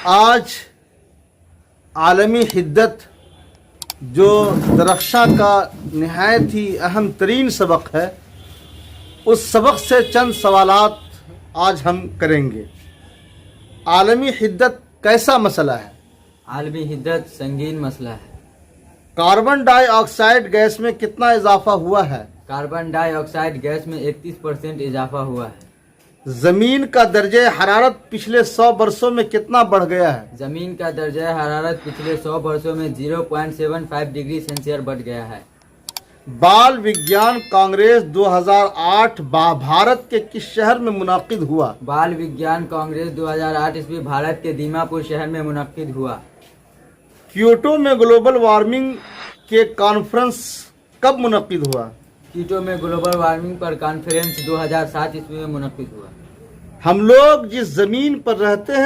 आज आलमी हिद्दत जो दरख्शां का नहायत ही अहम तरीन सबक है, उस सबक से चंद सवालात आज हम करेंगे। आलमी हिद्दत कैसा मसला है? आलमी हिद्दत संगीन मसला है। कार्बन डाइऑक्साइड गैस में कितना इजाफा हुआ है? कार्बन डाइऑक्साइड गैस में 31% इजाफा हुआ है। ज़मीन का दर्जे हरारत पिछले 100 वर्षों में कितना बढ़ गया है? जमीन का दर्जा हरारत पिछले 100 वर्षों में 0.75 डिग्री सेंसियस बढ़ गया है। बाल विज्ञान कांग्रेस 2008 भारत के किस शहर में मुनाकिद हुआ? बाल विज्ञान कांग्रेस 2008 ईस्वी भारत के दीमापुर शहर में मुनक्किद हुआ। क्योटो में ग्लोबल वार्मिंग के कॉन्फ्रेंस कब मुनक्किद हुआ? कीटो में ग्लोबल वार्मिंग पर कॉन्फ्रेंस 2007 ईस्वी में मुनक्किद हुआ। हम लोग जिस जमीन पर रहते हैं